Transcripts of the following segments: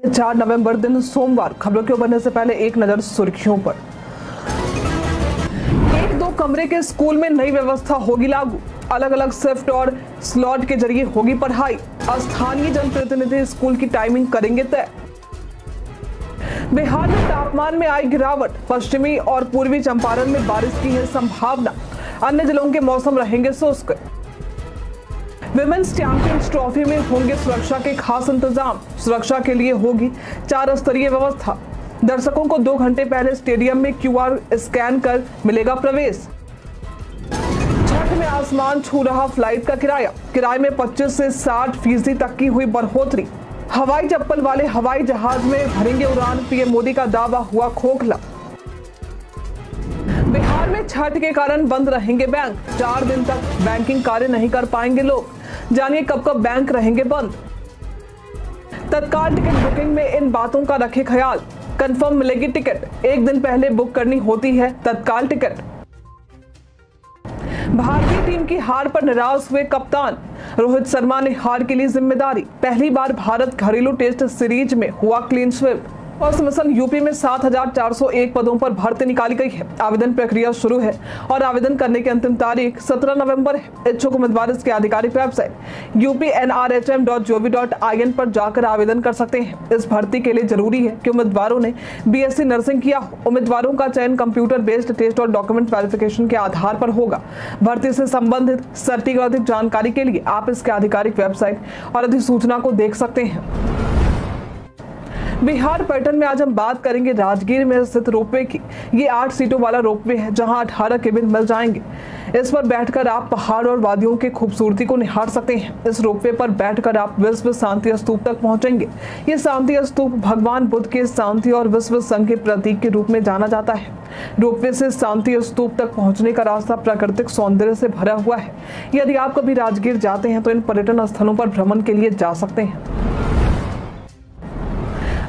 4 नवंबर दिन सोमवार। खबरों के बढ़ने से पहले एक नजर सुर्खियों पर। 1-2 कमरे के स्कूल में नई व्यवस्था होगी लागू। अलग अलग शिफ्ट और स्लॉट के जरिए होगी पढ़ाई। स्थानीय जनप्रतिनिधि स्कूल की टाइमिंग करेंगे तय। बिहार में तापमान में आई गिरावट। पश्चिमी और पूर्वी चंपारण में बारिश की है संभावना। अन्य जिलों के मौसम रहेंगे शुष्क। विमेंस चैंपियंस ट्रॉफी में होंगे सुरक्षा के खास इंतजाम। सुरक्षा के लिए होगी 4 स्तरीय व्यवस्था। दर्शकों को 2 घंटे पहले स्टेडियम में QR स्कैन कर मिलेगा प्रवेश। छठ में आसमान छू रहा फ्लाइट का किराए में 25 से 60% तक की हुई बढ़ोतरी। हवाई चप्पल वाले हवाई जहाज में भरेंगे उड़ान। पीएम मोदी का दावा हुआ खोखला। बिहार में छठ के कारण बंद रहेंगे बैंक। 4 दिन तक बैंकिंग कार्य नहीं कर पाएंगे लोग। जानिए कब कब बैंक रहेंगे बंद। तत्काल टिकट बुकिंग में इन बातों का रखे ख्याल। कंफर्म मिलेगी टिकट। 1 दिन पहले बुक करनी होती है तत्काल टिकट। भारतीय टीम की हार पर निराश हुए कप्तान। रोहित शर्मा ने हार के लिए जिम्मेदारी। पहली बार भारत घरेलू टेस्ट सीरीज में हुआ क्लीन स्वीप। और मिशन यूपी में 7,401 पदों पर भर्ती निकाली गई है। आवेदन प्रक्रिया शुरू है और आवेदन करने की अंतिम तारीख 17 नवंबर है। इच्छुक उम्मीदवार इसकी आधिकारिक वेबसाइट upnrhm.gov.in पर जाकर आवेदन कर सकते हैं। इस भर्ती के लिए जरूरी है कि उम्मीदवारों ने BSc नर्सिंग किया हो। उम्मीदवारों का चयन कंप्यूटर बेस्ड टेस्ट और डॉक्यूमेंट वेरिफिकेशन के आधार पर होगा। भर्ती से संबंधित सटीक और अधिक जानकारी के लिए आप इसके आधिकारिक वेबसाइट और अधिसूचना को देख सकते हैं। बिहार पर्यटन में आज हम बात करेंगे राजगीर में स्थित रोपवे की। ये 8 सीटों वाला रोपवे है जहां 18 केबिन मिल जाएंगे। इस पर बैठकर आप पहाड़ और वादियों की खूबसूरती को निहार सकते हैं। इस रोपवे पर बैठकर आप विश्व शांति स्तूप तक पहुंचेंगे। ये शांति स्तूप भगवान बुद्ध के शांति और विश्व संघ के प्रतीक के रूप में जाना जाता है। रोपवे से शांति स्तूप तक पहुंचने का रास्ता प्राकृतिक सौंदर्य से भरा हुआ है। यदि आप कभी राजगीर जाते हैं तो इन पर्यटन स्थलों पर भ्रमण के लिए जा सकते हैं।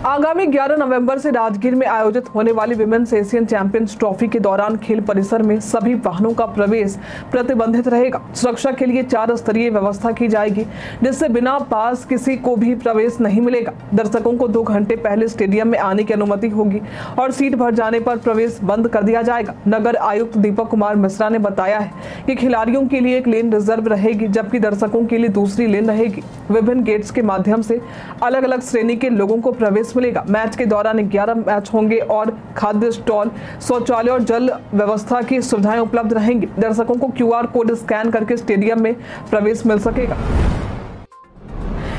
आगामी 11 नवंबर से राजगीर में आयोजित होने वाली विमेंस एशियन चैंपियंस ट्रॉफी के दौरान खेल परिसर में सभी वाहनों का प्रवेश प्रतिबंधित रहेगा। सुरक्षा के लिए 4 स्तरीय व्यवस्था की जाएगी जिससे बिना पास किसी को भी प्रवेश नहीं मिलेगा। दर्शकों को 2 घंटे पहले स्टेडियम में आने की अनुमति होगी और सीट भर जाने पर प्रवेश बंद कर दिया जाएगा। नगर आयुक्त दीपक कुमार मिश्रा ने बताया है कि खिलाड़ियों के लिए एक लेन रिजर्व रहेगी जबकि दर्शकों के लिए दूसरी लेन रहेगी। विभिन्न गेट्स के माध्यम से अलग अलग श्रेणी के लोगों को प्रवेश मिलेगा। मैच के दौरान 11 मैच होंगे और खाद्य स्टॉल, शौचालय और जल व्यवस्था की सुविधाएं उपलब्ध रहेंगी। दर्शकों को QR कोड स्कैन करके स्टेडियम में प्रवेश मिल सकेगा।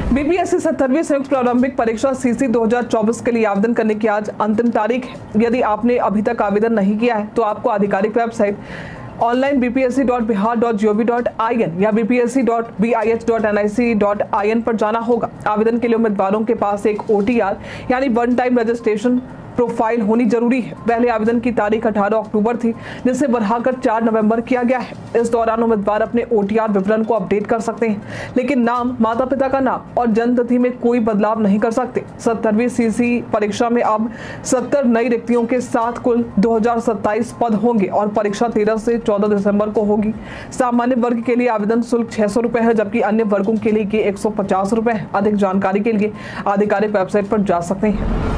BPSC 70वीं संयुक्त प्रारंभिक परीक्षा CC 2024 के लिए आवेदन करने की आज अंतिम तारीख है। यदि आपने अभी तक आवेदन नहीं किया है तो आपको आधिकारिक वेबसाइट ऑनलाइन bpsc.bihar.gov.in या bpsc.bih.nic.in पर जाना होगा। आवेदन के लिए उम्मीदवारों के पास एक OTR यानी वन टाइम रजिस्ट्रेशन प्रोफाइल होनी जरूरी है। पहले आवेदन की तारीख 18 अक्टूबर थी जिसे बढ़ाकर 4 नवंबर किया गया है। इस दौरान उम्मीदवार अपने OTR विवरण को अपडेट कर सकते हैं लेकिन नाम, माता पिता का नाम और जन्म तिथि में कोई बदलाव नहीं कर सकते। 70वीं CC परीक्षा में अब 70 नई रिक्तियों के साथ कुल 2027 पद होंगे और परीक्षा 13 से 14 दिसंबर को होगी। सामान्य वर्ग के लिए आवेदन शुल्क 600 रुपए है जबकि अन्य वर्गों के लिए ये 150 रुपए है। अधिक जानकारी के लिए आधिकारिक वेबसाइट पर जा सकते हैं।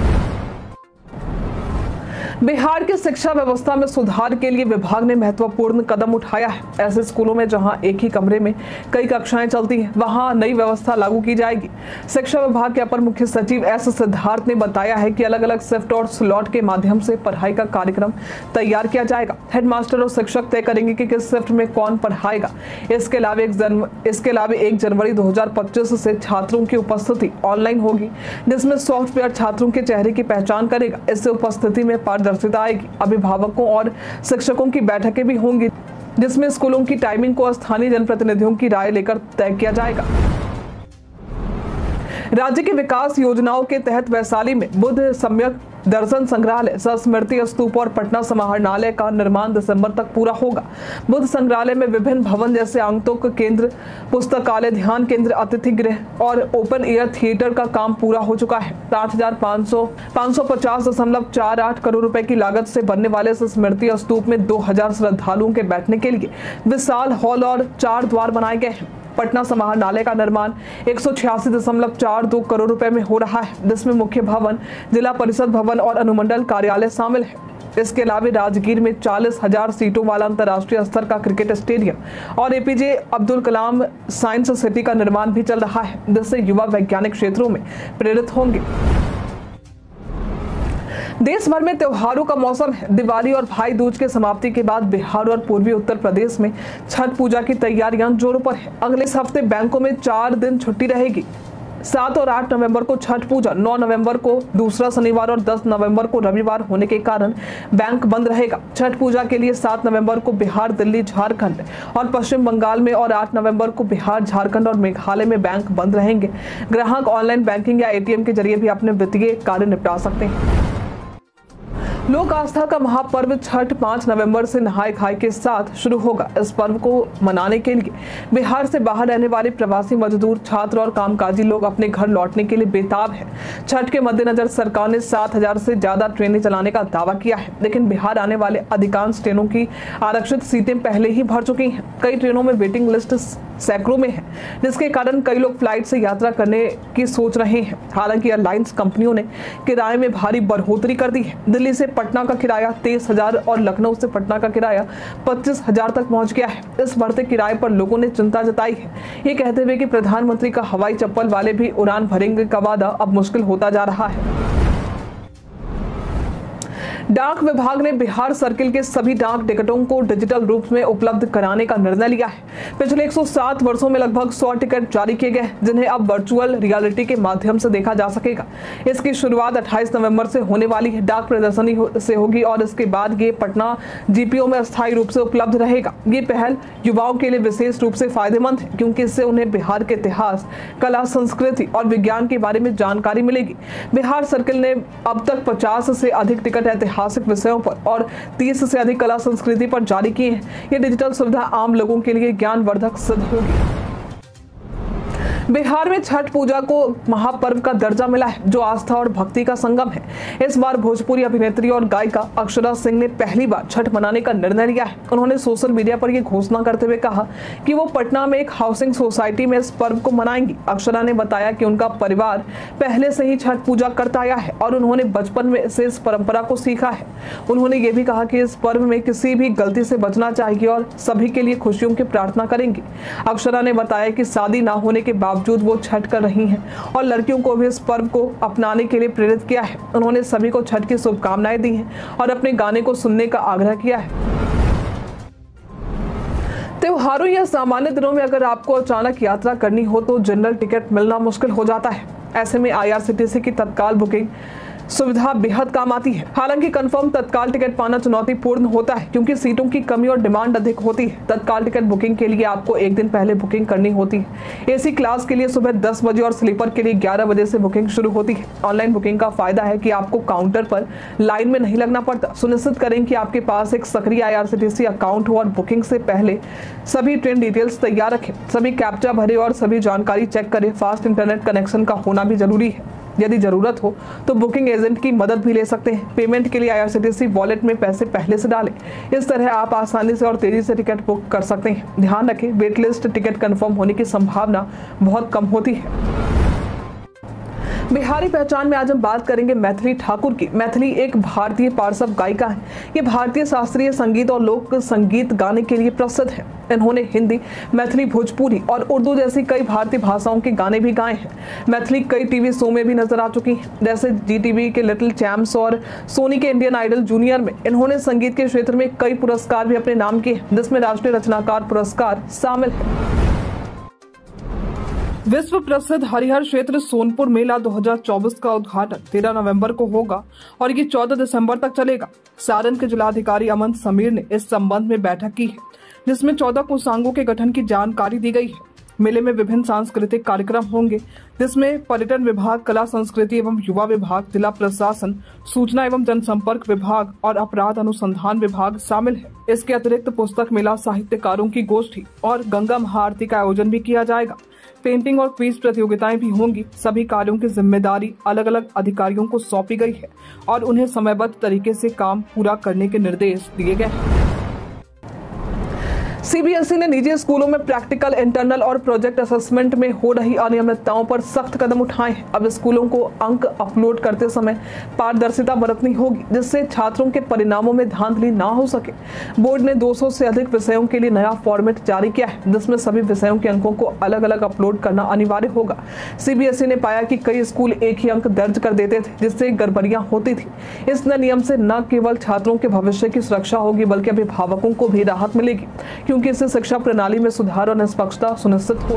बिहार की शिक्षा व्यवस्था में सुधार के लिए विभाग ने महत्वपूर्ण कदम उठाया है। ऐसे स्कूलों में जहां एक ही कमरे में कई कक्षाएं चलती हैं वहां नई व्यवस्था लागू की जाएगी। शिक्षा विभाग के अपर मुख्य सचिव S सिद्धार्थ ने बताया है कि अलग अलग शिफ्ट और स्लॉट के माध्यम से पढ़ाई का कार्यक्रम तैयार किया जाएगा। हेडमास्टर और शिक्षक तय करेंगे कि किस शिफ्ट में कौन पढ़ाएगा। इसके अलावा 1 जनवरी 2025 से छात्रों की उपस्थिति ऑनलाइन होगी जिसमें सॉफ्टवेयर छात्रों के चेहरे की पहचान करेगा। इससे उपस्थिति में पारदर्शिता आएगी। अभिभावकों और शिक्षकों की बैठकें भी होंगी जिसमें स्कूलों की टाइमिंग को स्थानीय जनप्रतिनिधियों की राय लेकर तय किया जाएगा। राज्य की विकास योजनाओं के तहत वैशाली में बुद्ध सम्यक दर्शन संग्रहालय, स्मृति स्तूप और पटना समाहरणालय का निर्माण दिसंबर तक पूरा होगा। बुद्ध संग्रहालय में विभिन्न भवन जैसे आंगतुक केंद्र, पुस्तकालय, ध्यान केंद्र, अतिथि गृह और ओपन एयर थिएटर का काम पूरा हो चुका है। 550.48 करोड़ रुपए की लागत से बनने वाले इस स्मृति स्तूप में 2000 श्रद्धालुओं के बैठने के लिए विशाल हॉल और 4 द्वार बनाए गए हैं। पटना समाहरणालय का निर्माण 186.42 करोड़ रुपए में हो रहा है, जिसमें मुख्य भवन, जिला परिषद भवन और अनुमंडल कार्यालय शामिल है। इसके अलावा राजगीर में 40,000 सीटों वाला अंतर्राष्ट्रीय स्तर का क्रिकेट स्टेडियम और APJ Abdul Kalam science city का निर्माण भी चल रहा है, जिससे युवा वैज्ञानिक क्षेत्रों में प्रेरित होंगे। देश भर में त्योहारों का मौसम है। दिवाली और भाई दूज के समाप्ति के बाद बिहार और पूर्वी उत्तर प्रदेश में छठ पूजा की तैयारियां जोरों पर है। अगले हफ्ते बैंकों में 4 दिन छुट्टी रहेगी। 7 और 8 नवंबर को छठ पूजा, 9 नवंबर को दूसरा शनिवार और 10 नवंबर को रविवार होने के कारण बैंक बंद रहेगा। छठ पूजा के लिए 7 नवंबर को बिहार, दिल्ली, झारखंड और पश्चिम बंगाल में और 8 नवंबर को बिहार, झारखंड और मेघालय में बैंक बंद रहेंगे। ग्राहक ऑनलाइन बैंकिंग या एटीएम के जरिए भी अपने वित्तीय कार्य निपटा सकते हैं। लोक आस्था का महापर्व छठ 5 नवंबर से नहाय खाए के साथ शुरू होगा। इस पर्व को मनाने के लिए बिहार से बाहर रहने वाले प्रवासी मजदूर, छात्र और कामकाजी लोग अपने घर लौटने के लिए बेताब हैं। छठ के मद्देनजर सरकार ने 7,000 से ज्यादा ट्रेनें चलाने का दावा किया है, लेकिन बिहार आने वाले अधिकांश ट्रेनों की आरक्षित सीटें पहले ही भर चुकी हैं। कई ट्रेनों में वेटिंग लिस्ट सैकड़ों में है, जिसके कारण कई लोग फ्लाइट से यात्रा करने की सोच रहे हैं। हालांकि एयरलाइंस कंपनियों ने किराए में भारी बढ़ोतरी कर दी है। दिल्ली से पटना का किराया 23,000 और लखनऊ से पटना का किराया 25,000 तक पहुंच गया है। इस बढ़ते किराए पर लोगों ने चिंता जताई है, ये कहते हुए कि प्रधानमंत्री का हवाई चप्पल वाले भी उड़ान भरेंगे का वादा अब मुश्किल होता जा रहा है। डाक विभाग ने बिहार सर्किल के सभी डाक टिकटों को डिजिटल रूप में उपलब्ध कराने का निर्णय लिया है। पिछले 107 वर्षों में लगभग 100 टिकट जारी किए गए, जिन्हें अब वर्चुअल रियलिटी के माध्यम से देखा जा सकेगा। इसकी शुरुआत 28 नवंबर से होने वाली है। डाक प्रदर्शनी से होगी और इसके बाद ये पटना जीपीओ में अस्थायी रूप से उपलब्ध रहेगा। ये पहल युवाओं के लिए विशेष रूप से फायदेमंद है, क्योंकि इससे उन्हें बिहार के इतिहास, कला, संस्कृति और विज्ञान के बारे में जानकारी मिलेगी। बिहार सर्किल ने अब तक 50 से अधिक टिकट ऐतिहासिक विषयों पर और 30 से अधिक कला संस्कृति पर जारी किए हैं। ये डिजिटल सुविधा आम लोगों के लिए ज्ञानवर्धक सिद्ध होगी। बिहार में छठ पूजा को महापर्व का दर्जा मिला है, जो आस्था और भक्ति का संगम है। इस बार भोजपुरी अभिनेत्री और गायिका अक्षरा सिंह ने पहली बार छठ मनाने का निर्णय लिया है। उन्होंने सोशल मीडिया पर यह घोषणा करते हुए कहा कि वो पटना में एक हाउसिंग सोसाइटी में इस पर्व को मनाएंगी। अक्षरा ने बताया कि उनका परिवार पहले से ही छठ पूजा करता आया है और उन्होंने बचपन में से इस परंपरा को सीखा है। उन्होंने ये भी कहा कि इस पर्व में किसी भी गलती से बचना चाहिए और सभी के लिए खुशियों की प्रार्थना करेंगी। अक्षरा ने बताया कि शादी न होने के बावजूद वो छठ कर रही हैं और लड़कियों को भी इस पर्व को अपनाने के लिए प्रेरित किया है। उन्होंने सभी को छठ की शुभकामनाएं दी हैं और अपने गाने को सुनने का आग्रह किया है। त्योहारों या सामान्य दिनों में अगर आपको अचानक यात्रा करनी हो तो जनरल टिकट मिलना मुश्किल हो जाता है। ऐसे में IRCTC की तत्काल बुकिंग सुविधा बेहद काम आती है। हालांकि कंफर्म तत्काल टिकट पाना चुनौतीपूर्ण होता है, क्योंकि सीटों की कमी और डिमांड अधिक होती है। तत्काल टिकट बुकिंग के लिए आपको एक दिन पहले बुकिंग करनी होती है। AC क्लास के लिए सुबह 10 बजे और स्लीपर के लिए 11 बजे से बुकिंग शुरू होती है। ऑनलाइन बुकिंग का फायदा है कि आपको काउंटर पर लाइन में नहीं लगना पड़ता। सुनिश्चित करें कि आपके पास एक सक्रिय IRCTC अकाउंट हो और बुकिंग से पहले सभी ट्रेन डिटेल्स तैयार रखें। सभी कैप्चा भरे और सभी जानकारी चेक करें। फास्ट इंटरनेट कनेक्शन का होना भी जरूरी है। यदि जरूरत हो तो बुकिंग एजेंट की मदद भी ले सकते हैं। पेमेंट के लिए IRCTC वॉलेट में पैसे पहले से डालें। इस तरह आप आसानी से और तेजी से टिकट बुक कर सकते हैं। ध्यान रखें, वेट लिस्ट टिकट कंफर्म होने की संभावना बहुत कम होती है। बिहारी पहचान में आज हम बात करेंगे मैथिली ठाकुर की। मैथिली एक भारतीय पार्श्व गायिका है। ये भारतीय शास्त्रीय संगीत और लोक संगीत गाने के लिए प्रसिद्ध है। इन्होंने हिंदी, मैथिली, भोजपुरी और उर्दू जैसी कई भारतीय भाषाओं के गाने भी गाए हैं। मैथिली कई टीवी शो में भी नजर आ चुकी हैं, जैसे GTV के लिटिल चैम्प्स और सोनी के इंडियन आइडल जूनियर में। इन्होंने संगीत के क्षेत्र में कई पुरस्कार भी अपने नाम किए, जिसमें राष्ट्रीय रचनाकार पुरस्कार शामिल है। विश्व प्रसिद्ध हरिहर क्षेत्र सोनपुर मेला 2024 का उद्घाटन 13 नवंबर को होगा और ये 14 दिसंबर तक चलेगा। सारण के जिलाधिकारी अमन समीर ने इस संबंध में बैठक की है, जिसमें 14 कोषांगों के गठन की जानकारी दी गई है। मेले में विभिन्न सांस्कृतिक कार्यक्रम होंगे, जिसमें पर्यटन विभाग, कला संस्कृति एवं युवा विभाग, जिला प्रशासन, सूचना एवं जनसंपर्क विभाग और अपराध अनुसंधान विभाग शामिल है। इसके अतिरिक्त पुस्तक मेला, साहित्यकारों की गोष्ठी और गंगा महाआरती का आयोजन भी किया जाएगा। पेंटिंग और क्विज प्रतियोगिताएं भी होंगी। सभी कार्यों की जिम्मेदारी अलग अलग अधिकारियों को सौंपी गई है और उन्हें समयबद्ध तरीके से काम पूरा करने के निर्देश दिए गए हैं। सीबीएसई ने निजी स्कूलों में प्रैक्टिकल, इंटरनल और प्रोजेक्ट असेसमेंट में हो रही अनियमितताओं पर सख्त कदम उठाए हैं। अब स्कूलों को अंक अपलोड करते समय पारदर्शिता बरतनी होगी, जिससे छात्रों के परिणामों में धांधली ना हो सके। बोर्ड ने 200 से अधिक विषयों के लिए नया फॉर्मेट जारी किया है, जिसमें सभी विषयों के अंकों को अलग अलग अपलोड करना अनिवार्य होगा। सीबीएसई ने पाया कि कई स्कूल एक ही अंक दर्ज कर देते थे, जिससे गड़बड़ियां होती थी। इस नए नियम से न केवल छात्रों के भविष्य की सुरक्षा होगी, बल्कि अभिभावकों को भी राहत मिलेगी, क्योंकि इससे शिक्षा प्रणाली में सुधार और निष्पक्षता सुनिश्चित हो